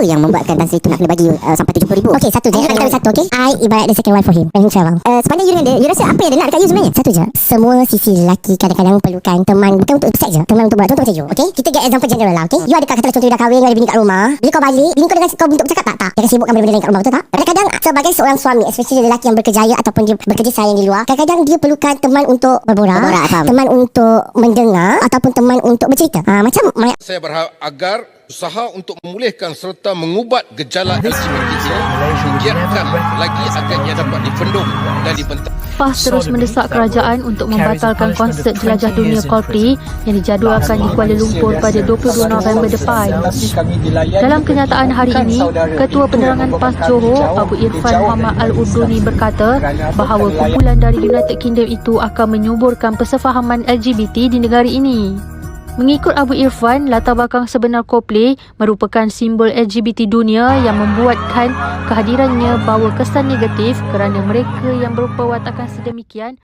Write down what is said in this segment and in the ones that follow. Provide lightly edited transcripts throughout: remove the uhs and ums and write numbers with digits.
Apa yang membuatkan Tan Sri tu nak kena bagi sampai 70,000? Okey, satu je. Kita bagi satu, okey? I ibarat the second wife for him when he travel. Sepanjang you dengan dia, you rasa apa yang dia nak dekat you sebenarnya? Satu je. Semua sisi lelaki kadang-kadang perlukan teman, bukan untuk seks je. Teman untuk buat. Contoh macam you, okey? Kita get example general lah, okey? You ada katalah contoh you dah kahwin, you ada bini kat rumah. Bila kau balik, bini kau dengan kau untuk bercakap tak? Dia akan sibukkan benda-benda lain kat rumah, betul tak? Kadang-kadang sebagai seorang suami, especially lelaki yang berkejaya ataupun dia bekerja sayang di luar, kadang-kadang dia perlukan teman untuk berborak, teman untuk mendengar ataupun teman untuk bercerita. Macam saya berharap agar usaha untuk memulihkan serta mengubat gejala LGBT ini digiatkan lagi agar ia dapat dibendung dan dibentang. PAS terus mendesak kerajaan untuk membatalkan konsert jelajah dunia Coldplay yang dijadualkan di Kuala Lumpur pada 22 November depan. Dalam kenyataan hari ini, Ketua Penerangan PAS Johor, Abu Irfan Muhammad Al-Urduni berkata bahawa kumpulan dari United Kingdom itu akan menyuburkan persefahaman LGBT di negara ini. Mengikut Abu Irfan, latar belakang sebenar Coldplay merupakan simbol LGBT dunia yang membuatkan kehadirannya bawa kesan negatif kerana mereka yang berupa watakkan sedemikian.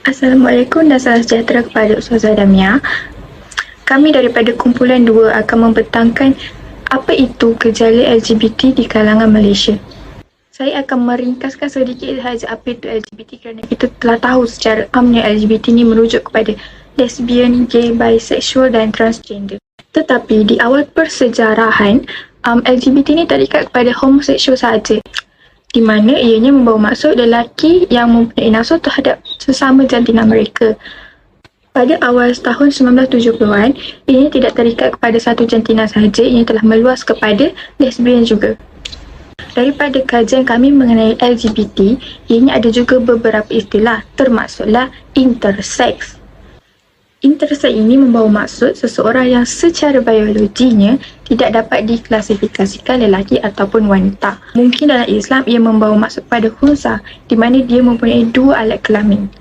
Assalamualaikum dan salam sejahtera kepada Ustazah Damia. Kami daripada kumpulan 2 akan membentangkan apa itu gejala LGBT di kalangan Malaysia. Saya akan meringkaskan sedikit sahaja apa itu LGBT kerana kita telah tahu secara amnya LGBT ini merujuk kepada lesbian, gay, bisexual dan transgender. Tetapi di awal persejarahan, LGBT ini terikat kepada homoseksual sahaja, di mana ianya membawa maksud lelaki yang mempunyai nafsu terhadap sesama jantina mereka. Pada awal tahun 1970-an, ianya tidak terikat kepada satu jantina sahaja, ianya telah meluas kepada lesbian juga. Daripada kajian kami mengenai LGBT, ianya ada juga beberapa istilah, termasuklah intersex. Intersex ini membawa maksud seseorang yang secara biologinya tidak dapat diklasifikasikan lelaki ataupun wanita. Mungkin dalam Islam ia membawa maksud pada khunsa, di mana dia mempunyai 2 alat kelamin.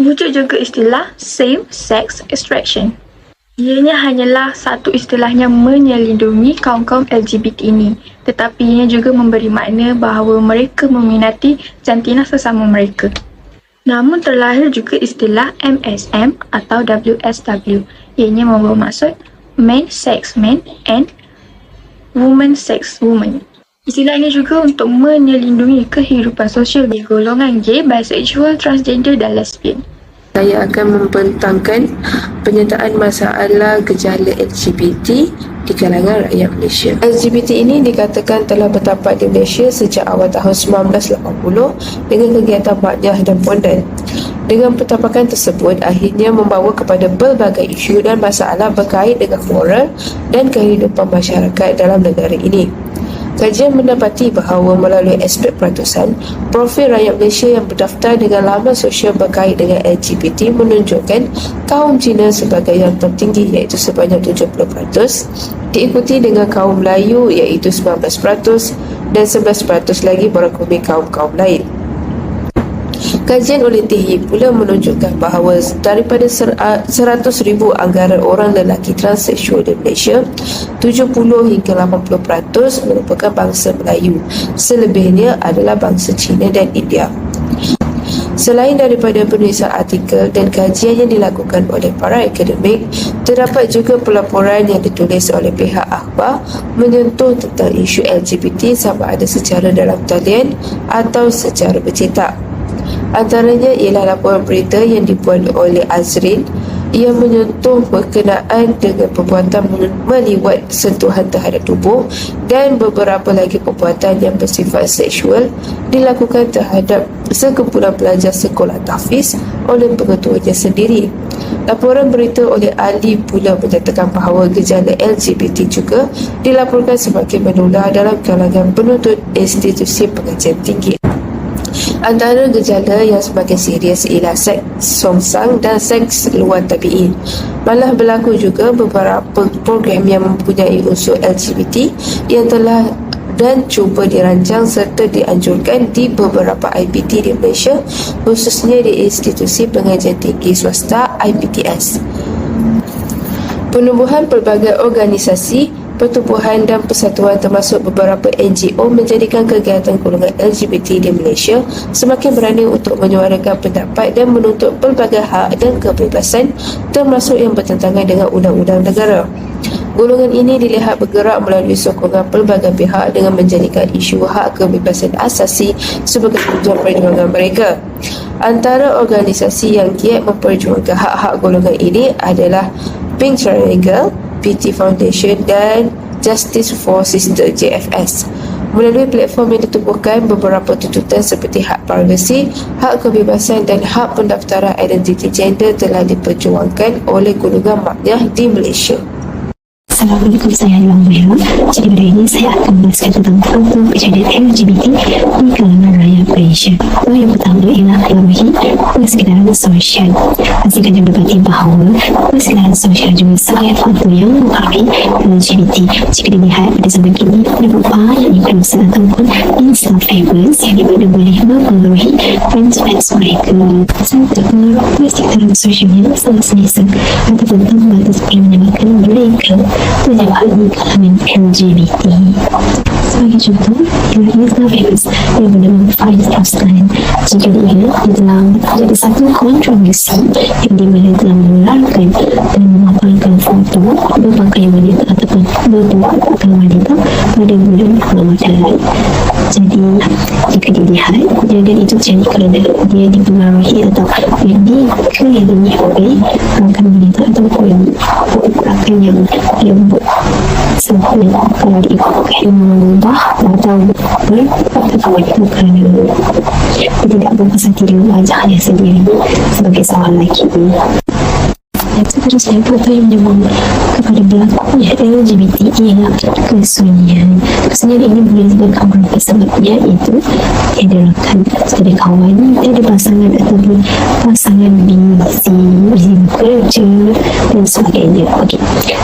Wujud juga istilah same-sex attraction. Ianya hanyalah satu istilah yang menyelindungi kaum-kaum LGBT ini, tetapi ianya juga memberi makna bahawa mereka meminati jantina sesama mereka. Namun terlahir juga istilah MSM atau WSW, ianya membawa maksud man sex man and woman sex woman. Istilah ini juga untuk menyelindungi kehidupan sosial di golongan gay, bisexual, transgender dan lesbian. Saya akan membentangkan penyataan masalah gejala LGBT di kalangan rakyat Malaysia. LGBT ini dikatakan telah bertapak di Malaysia sejak awal tahun 1980 dengan kegiatan Madyah dan Pondan. Dengan pertapakan tersebut akhirnya membawa kepada pelbagai isu dan masalah berkait dengan moral dan kehidupan masyarakat dalam negara ini. Kajian mendapati bahawa melalui aspek peratusan, profil rakyat Malaysia yang berdaftar dengan laman sosial berkait dengan LGBT menunjukkan kaum Cina sebagai yang tertinggi iaitu sebanyak 70%, diikuti dengan kaum Melayu iaitu 19% dan 11% lagi berangkumi kaum-kaum lain. Kajian oleh TIHI pula menunjukkan bahawa daripada 100,000 anggaran orang lelaki transseksual di Malaysia, 70 hingga 80% merupakan bangsa Melayu. Selebihnya adalah bangsa Cina dan India. Selain daripada penulisan artikel dan kajian yang dilakukan oleh para akademik, terdapat juga pelaporan yang ditulis oleh pihak akhbar menyentuh tentang isu LGBT sama ada secara dalam talian atau secara bercetak. Antaranya ialah laporan berita yang dibuat oleh Azrin yang menyentuh berkenaan dengan perbuatan meliwat sentuhan terhadap tubuh dan beberapa lagi perbuatan yang bersifat seksual dilakukan terhadap sekumpulan pelajar sekolah tahfiz oleh pengetuanya sendiri. Laporan berita oleh Ali pula menyatakan bahawa gejala LGBT juga dilaporkan semakin menular dalam kalangan penuntut institusi pengajian tinggi. Antara gejala yang semakin serius ialah seks songsang dan seks luar tabi'i. Malah berlaku juga beberapa program yang mempunyai unsur LGBT yang telah dan cuba dirancang serta dianjurkan di beberapa IPT di Malaysia, khususnya di institusi pengajian tinggi swasta IPTS. Penubuhan pelbagai organisasi, pertubuhan dan persatuan termasuk beberapa NGO menjadikan kegiatan golongan LGBT di Malaysia semakin berani untuk menyuarakan pendapat dan menuntut pelbagai hak dan kebebasan termasuk yang bertentangan dengan undang-undang negara. Golongan ini dilihat bergerak melalui sokongan pelbagai pihak dengan menjadikan isu hak kebebasan asasi sebagai tujuan perjuangan mereka. Antara organisasi yang giat memperjuangkan hak-hak golongan ini adalah Pink Triangle, PT Foundation dan Justice for Sister JFS. Melalui platform yang ditubuhkan, beberapa tuntutan seperti hak privasi, hak kebebasan dan hak pendaftaran identiti gender telah diperjuangkan oleh golongan maknyah di Malaysia. Assalamualaikum, saya Ayuang Mahira. Jadi pada ini saya akan menjelaskan tentang program kejadian LGBT di kalangan rakyat Malaysia. Yang pertama ialah melampaui persekitaran sosial. Hasilkan yang berbagi bahawa persekitaran sosial juga sangat faktor yang mempengaruhi LGBT. Jika dilihat pada zaman kini, ada beberapa yang influencer ataupun Insta famous yang dimana boleh mempengaruhi fans-fans mereka. Saya terpengaruh persekitaran sosial yang sangat selesa ataupun terbatas yang menyebabkan mereka terjadi kalangan LGBT. Sebagai contoh, ialah Insta famous yang bernama Faiz Roslan. Jika dia telah menjadi satu kontroversi yang dimana telah menerangkan dan memaparkan foto berpakaian wanita ataupun berpakaian wanita pada bulan Ramadan. Jadi, jika dilihat, jangan itu terjadi kerana dia dipengaruhi atau yang dikelilingi oleh rakan wanita ataupun rakan yang lembut. Sebab kalau diikutkan mengubah atau berpakaian wanita kerana dia tidak berpesan diri wajahnya sendiri sebagai seorang lelaki. Dan seterusnya, faktor yang menyumbang kepada berlakunya LGBT ialah kesunyian. Kesunyian ini boleh disebabkan berbagai sebabnya, iaitu tiada rakan, tiada kawan, tiada pasangan ataupun pasangan bisi bekerja dan sebagainya. Okey,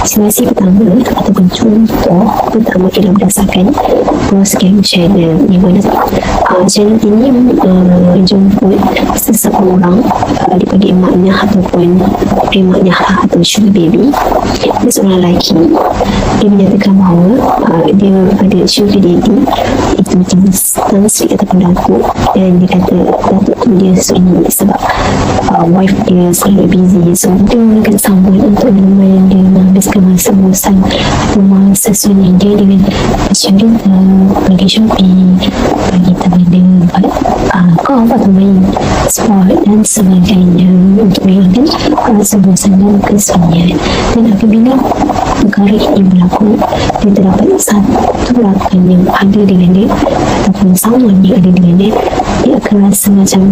situasi pertama ataupun contoh pertama ialah berdasarkan Scam Channel, di mana channel ini menjemput seseorang daripada emaknya ataupun emaknya atau sugar baby. Dia seorang lelaki. Dia menyatakan bahawa dia ada sugar daddy itu jenis tansrik ataupun datuk, dan dia kata datuk tu dia sunyi sebab wife dia selalu busy, so dia menggunakan someone untuk menemani dia menghabiskan masa bosan atau masa sunyi dia dengan cerita, pergi shopping, pergi tamadun, golf atau main sport dan sebagainya untuk menghilangkan rasa bosan dan kesunyian. Dan apabila perkara ini berlaku, dia terdapat satu rakan yang ada dengan dia ataupun someone yang ada dengan dia, dia akan rasa macam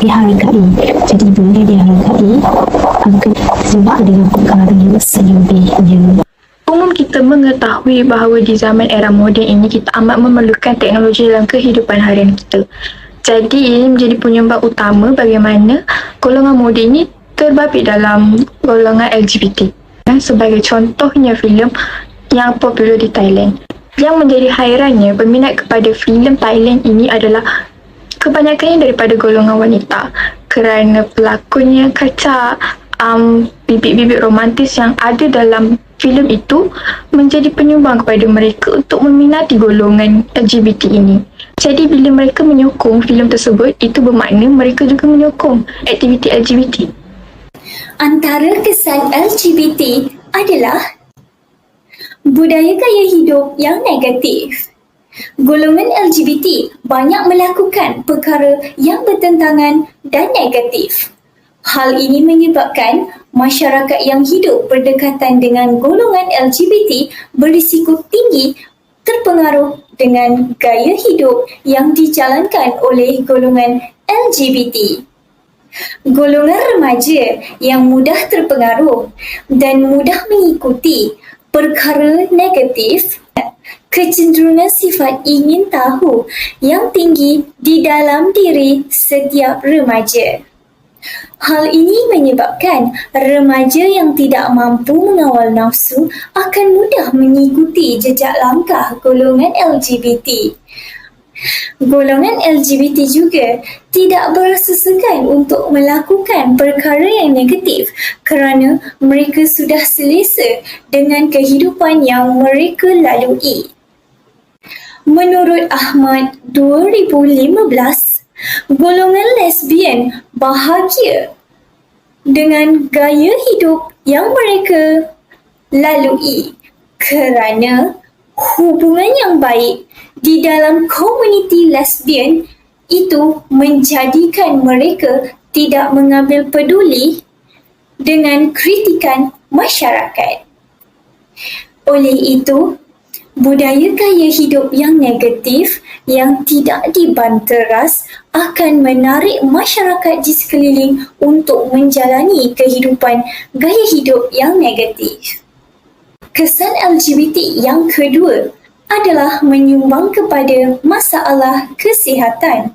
dihargai. Jadi bila dihargai, akan terjebak dengan perkara yang selebihnya. Umum kita mengetahui bahawa di zaman era moden ini kita amat memerlukan teknologi dalam kehidupan harian kita. Jadi ini menjadi penyumbang utama bagaimana golongan moden ini terbabit dalam golongan LGBT. Sebagai contohnya filem yang popular di Thailand. Yang menjadi hairannya, peminat kepada filem Thailand ini adalah kebanyakannya daripada golongan wanita, kerana pelakonnya kacak, bibit-bibit romantis yang ada dalam filem itu menjadi penyumbang kepada mereka untuk meminati golongan LGBT ini. Jadi bila mereka menyokong filem tersebut, itu bermakna mereka juga menyokong aktiviti LGBT. Antara kesan LGBT adalah budaya gaya hidup yang negatif. Golongan LGBT banyak melakukan perkara yang bertentangan dan negatif. Hal ini menyebabkan masyarakat yang hidup berdekatan dengan golongan LGBT berisiko tinggi terpengaruh dengan gaya hidup yang dijalankan oleh golongan LGBT. Golongan remaja yang mudah terpengaruh dan mudah mengikuti perkara negatif, kecenderungan sifat ingin tahu yang tinggi di dalam diri setiap remaja. Hal ini menyebabkan remaja yang tidak mampu mengawal nafsu akan mudah mengikuti jejak langkah golongan LGBT. Golongan LGBT juga tidak berasa segan untuk melakukan perkara yang negatif kerana mereka sudah selesa dengan kehidupan yang mereka lalui. Menurut Ahmad 2015, golongan lesbian bahagia dengan gaya hidup yang mereka lalui kerana hubungan yang baik di dalam komuniti lesbian itu menjadikan mereka tidak mengambil peduli dengan kritikan masyarakat. Oleh itu, budaya gaya hidup yang negatif yang tidak dibanteras akan menarik masyarakat di sekeliling untuk menjalani kehidupan gaya hidup yang negatif. Kesan LGBT yang kedua adalah menyumbang kepada masalah kesihatan.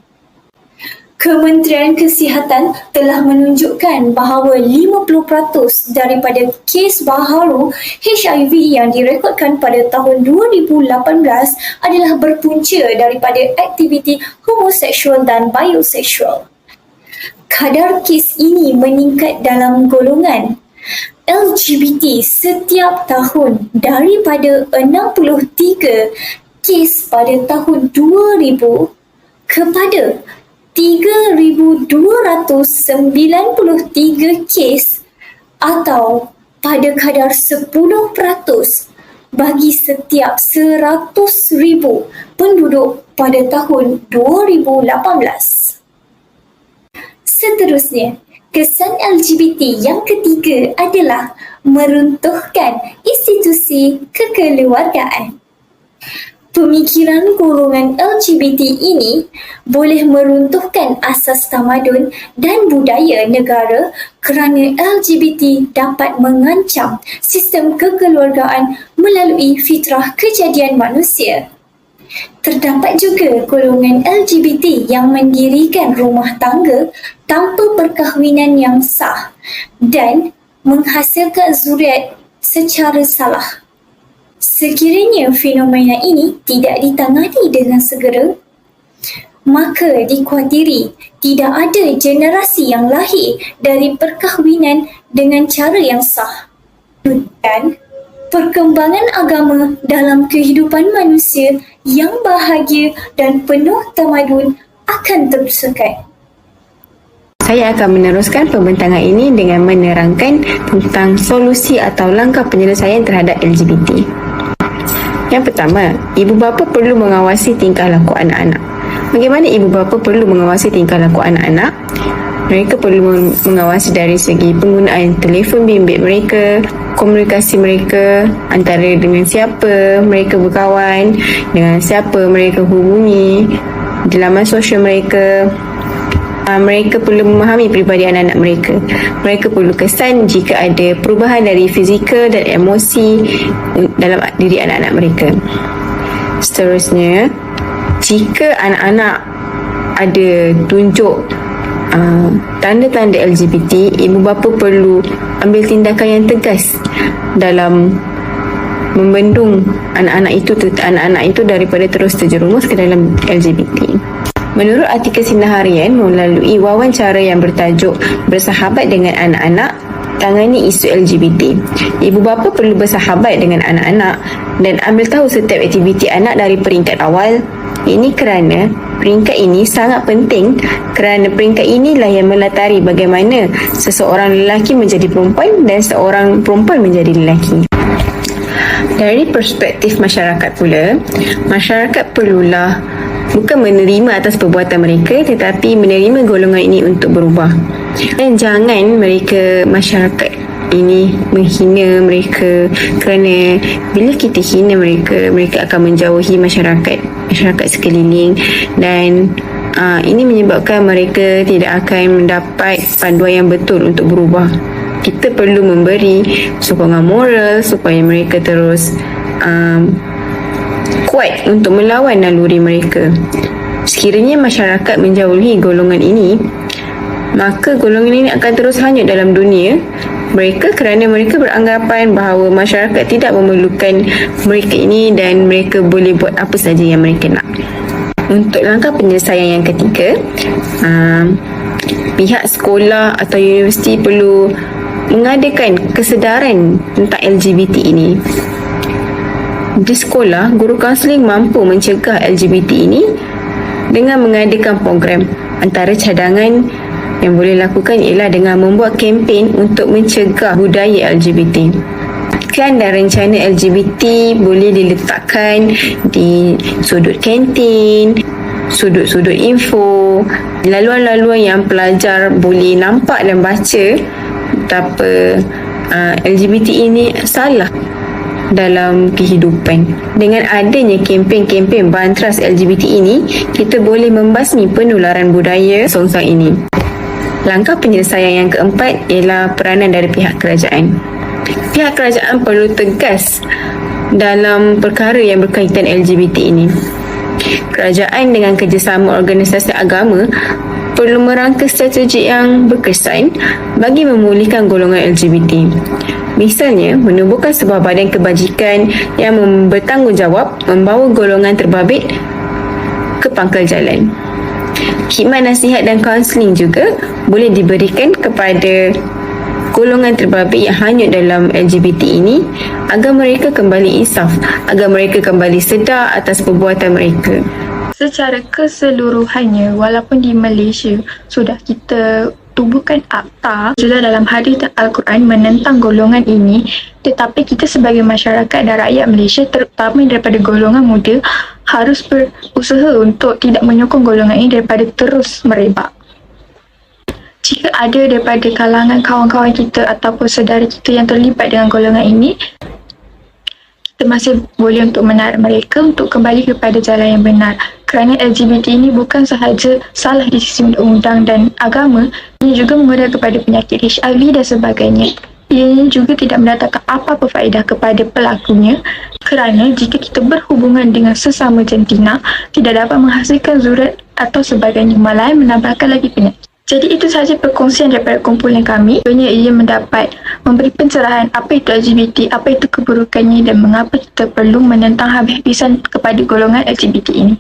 Kementerian Kesihatan telah menunjukkan bahawa 50% daripada kes baharu HIV yang direkodkan pada tahun 2018 adalah berpunca daripada aktiviti homoseksual dan bioseksual. Kadar kes ini meningkat dalam golongan LGBT setiap tahun daripada 63 kes pada tahun 2000 kepada 3,293 kes atau pada kadar 10% bagi setiap 100,000 penduduk pada tahun 2018. Seterusnya, kesan LGBT yang ketiga adalah meruntuhkan institusi kekeluargaan. Pemikiran golongan LGBT ini boleh meruntuhkan asas tamadun dan budaya negara kerana LGBT dapat mengancam sistem kekeluargaan melalui fitrah kejadian manusia. Terdapat juga golongan LGBT yang mendirikan rumah tangga tanpa perkahwinan yang sah dan menghasilkan zuriat secara salah. Sekiranya fenomena ini tidak ditangani dengan segera, maka dikuatiri tidak ada generasi yang lahir dari perkahwinan dengan cara yang sah. Dan perkembangan agama dalam kehidupan manusia yang bahagia dan penuh tamadun akan tersekat. Saya akan meneruskan pembentangan ini dengan menerangkan tentang solusi atau langkah penyelesaian terhadap LGBT. Yang pertama, ibu bapa perlu mengawasi tingkah laku anak-anak. Bagaimana ibu bapa perlu mengawasi tingkah laku anak-anak? Mereka perlu mengawasi dari segi penggunaan telefon bimbit mereka, komunikasi mereka antara dengan siapa mereka berkawan, dengan siapa mereka hubungi, di laman sosial mereka. Mereka perlu memahami peribadi anak-anak mereka. Mereka perlu kesan jika ada perubahan dari fizikal dan emosi dalam diri anak-anak mereka. Seterusnya, jika anak-anak ada tunjuk tanda-tanda LGBT, ibu bapa perlu ambil tindakan yang tegas dalam membendung anak-anak itu daripada terus terjerumus ke dalam LGBT. Menurut artikel Sinar Harian, melalui wawancara yang bertajuk Bersahabat dengan Anak-anak, tangani isu LGBT. Ibu bapa perlu bersahabat dengan anak-anak dan ambil tahu setiap aktiviti anak dari peringkat awal. Ini kerana peringkat ini sangat penting kerana peringkat inilah yang melatari bagaimana seseorang lelaki menjadi perempuan dan seorang perempuan menjadi lelaki. Dari perspektif masyarakat pula, masyarakat perlulah bukan menerima atas perbuatan mereka tetapi menerima golongan ini untuk berubah. Dan jangan masyarakat ini menghina mereka kerana bila kita hina mereka akan menjauhi masyarakat sekeliling dan ini menyebabkan mereka tidak akan mendapat panduan yang betul untuk berubah. Kita perlu memberi sokongan moral supaya mereka terus kuat untuk melawan naluri mereka. Sekiranya masyarakat menjauhi golongan ini, maka golongan ini akan terus hanyut dalam dunia mereka kerana mereka beranggapan bahawa masyarakat tidak memerlukan mereka ini dan mereka boleh buat apa saja yang mereka nak. Untuk langkah penyelesaian yang ketiga, pihak sekolah atau universiti perlu mengadakan kesedaran tentang LGBT ini. Di sekolah, guru kaunseling mampu mencegah LGBT ini dengan mengadakan program. Antara cadangan yang boleh lakukan ialah dengan membuat kempen untuk mencegah budaya LGBT. iklan dan rencana LGBT boleh diletakkan di sudut kantin, sudut-sudut info, laluan-laluan yang pelajar boleh nampak dan baca betapa LGBT ini salah dalam kehidupan. Dengan adanya kempen-kempen bantras LGBT ini, kita boleh membasmi penularan budaya songsang ini. Langkah penyelesaian yang keempat ialah peranan dari pihak kerajaan. Pihak kerajaan perlu tegas dalam perkara yang berkaitan LGBT ini. Kerajaan dengan kerjasama organisasi agama perlu merangka strategi yang berkesan bagi memulihkan golongan LGBT. Misalnya, menubuhkan sebuah badan kebajikan yang bertanggungjawab membawa golongan terbabit ke pangkal jalan. Khidmat nasihat dan kaunseling juga boleh diberikan kepada golongan terbabit yang hanyut dalam LGBT ini agar mereka kembali insaf, agar mereka kembali sedar atas perbuatan mereka. Secara keseluruhannya, walaupun di Malaysia sudah kita tubuhkan akta sudah dalam hadis Al-Quran menentang golongan ini, tetapi kita sebagai masyarakat dan rakyat Malaysia, terutama daripada golongan muda, harus berusaha untuk tidak menyokong golongan ini daripada terus merebak. Jika ada daripada kalangan kawan-kawan kita ataupun saudara kita yang terlibat dengan golongan ini, kita masih boleh untuk menarik mereka untuk kembali kepada jalan yang benar. Kerana LGBT ini bukan sahaja salah di sisi undang-undang dan agama, ia juga mengedah kepada penyakit HIV dan sebagainya. Ianya juga tidak mendatangkan apa-apa faedah kepada pelakunya, kerana jika kita berhubungan dengan sesama jantina, tidak dapat menghasilkan zurat atau sebagainya, malah menambahkan lagi penyakit. Jadi itu sahaja perkongsian daripada kumpulan kami. Sebenarnya ia mendapat memberi pencerahan apa itu LGBT, apa itu keburukannya dan mengapa kita perlu menentang habis-habisan kepada golongan LGBT ini.